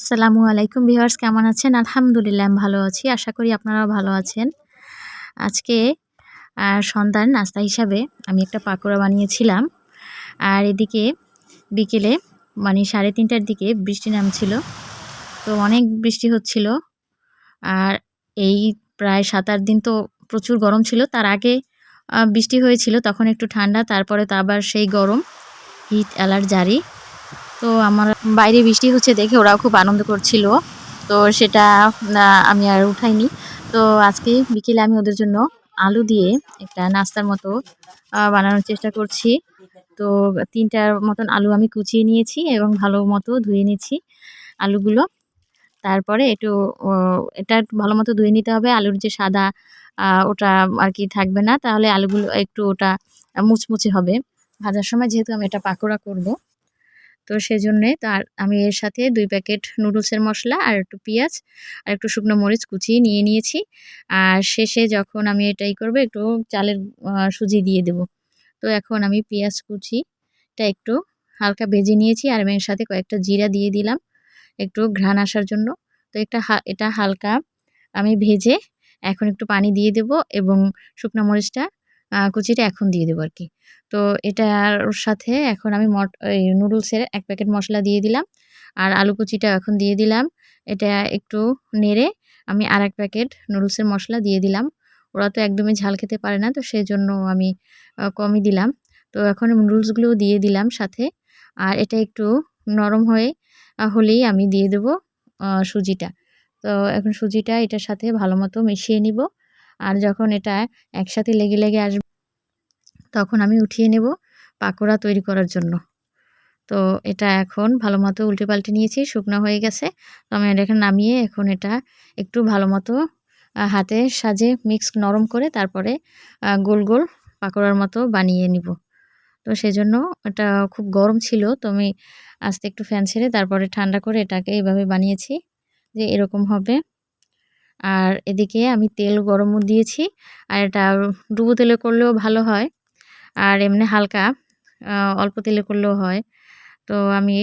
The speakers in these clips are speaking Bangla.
আসসালামু আলাইকুম ভিউয়ার্স, কেমন আছেন? আলহামদুলিল্লাহ আমি ভালো আছি। আশা করি আপনারাও ভালো আছেন। আজকে সন্ধ্যার নাস্তা হিসাবে আমি একটা পাকোড়া বানিয়েছিলাম। আর এদিকে বিকেলে মানে 3:30টার দিকে বৃষ্টি নামছিল। তো অনেক বৃষ্টি হচ্ছিল। আর এই প্রায় ৭-৮ দিন তো প্রচুর গরম ছিল। তার আগে বৃষ্টি হয়েছিল, তখন একটু ঠান্ডা, তারপরে তো আবার সেই গরম, হিট অ্যালার্ট জারি। তো আমার বাইরে বৃষ্টি হচ্ছে দেখে ওরাও খুব আনন্দ করছিল। তো সেটা আমি আর উঠাইনি। তো আজকে বিকেলে আমি ওদের জন্য আলু দিয়ে একটা নাস্তার মতো বানানোর চেষ্টা করছি। তো ৩ টার মতন আলু আমি কুচিয়ে নিয়েছি এবং ভালো মতো ধুয়ে নিচ্ছি আলুগুলো। তারপরে একটু ও এটা একটু ভালো মতো ধুয়ে নিতে হবে। আলুর যে সাদা ওটা আর কি থাকবে না। তাহলে আলুগুলো একটু ওটা মুচমুচে হবে। ভাজার সময় যেহেতু আমি এটা পাকোড়া করব। তো সেজন্যে আমি এর সাথে ২ প্যাকেট নুডলসের মসলা আর একটু পেঁয়াজ আর একটু শুকনো মরিচ কুচিয়ে নিয়ে নিয়েছি। আর শেষে যখন আমি এটাই করব একটু চালের সুজি দিয়ে দেব। তো এখন আমি পেঁয়াজ কুচিটা একটু হালকা ভেজে নিয়েছি আর এর সাথে কয়েকটা জিরা দিয়ে দিলাম একটু ঘ্রাণ আসার জন্য। তো এটা হালকা আমি ভেজে এখন একটু পানি দিয়ে দেব এবং শুকনা মরিচটা কুচিটা এখন দিয়ে দেবো আরকি। তো এটার সাথে এখন আমি এই নুডলসের ১ প্যাকেট মসলা দিয়ে দিলাম। আর আলু কুচিটা এখন দিয়ে দিলাম। এটা একটু নেড়ে আমি আরেক প্যাকেট নুডলসের মসলা দিয়ে দিলাম। ওরা তো একদমই ঝাল খেতে পারে না, তো সেজন্য আমি কমই দিলাম। তো এখন নুডলসগুলোও দিয়ে দিলাম সাথে। আর এটা একটু নরম হলেই আমি দিয়ে দেবো সুজিটা। তো এখন সুজিটা এটার সাথে ভালোমতো মিশিয়ে নিব। আর যখন এটা একসাথে লেগে আসবে তখন আমি উঠিয়ে নেব পাকোড়া তৈরি করার জন্য। তো এটা এখন ভালোমতো উল্টে-পাল্টে নিয়েছি, শুকনো হয়ে গেছে। তো আমি এটা নামিয়ে এখন এটা একটু ভালোমতো হাতের সাহায্যে নরম করে তারপরে গোল পাকোড়ার মতো বানিয়ে নিব। তো সেজন্য এটা খুব গরম ছিল। তো আমি আস্তে একটু ফ্যান ছেড়ে তারপরে ঠান্ডা করে এটাকে এভাবে বানিয়েছি যে এরকম হবে। আর এদিকে আমি তেল গরমও দিয়েছি। আর এটা ডুবো তেলে করলেও ভালো হয়। আর এমনি হালকা অল্প তেলে করলেও হয়। তো আমি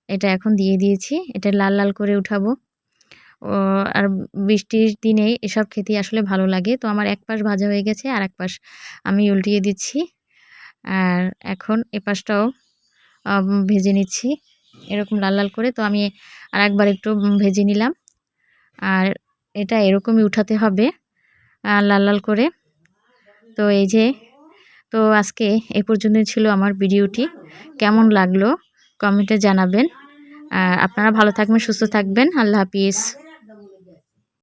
এটা এখন দিয়ে দিয়েছি। এটা লাল করে উঠাবো। ও আর বৃষ্টির দিনে এসব খেতে আসলে ভালো লাগে। তো আমার এক পাশ ভাজা হয়ে গেছে, আরেক পাশ আমি উল্টিয়ে দিচ্ছি। আর এখন এপাশটাও ভেজে নিচ্ছি এরকম লাল করে। তো আমি আরেকবার একটু ভেজে নিলাম। আর এটা এরকমই উঠাতে হবে লাল করে। তো এই যে আজকে এই পর্যন্তই ছিল আমার ভিডিওটি। কেমন লাগলো কমেন্টে জানাবেন। আর আপনারা ভালো থাকবেন, সুস্থ থাকবেন। আল্লাহ হাফিজ।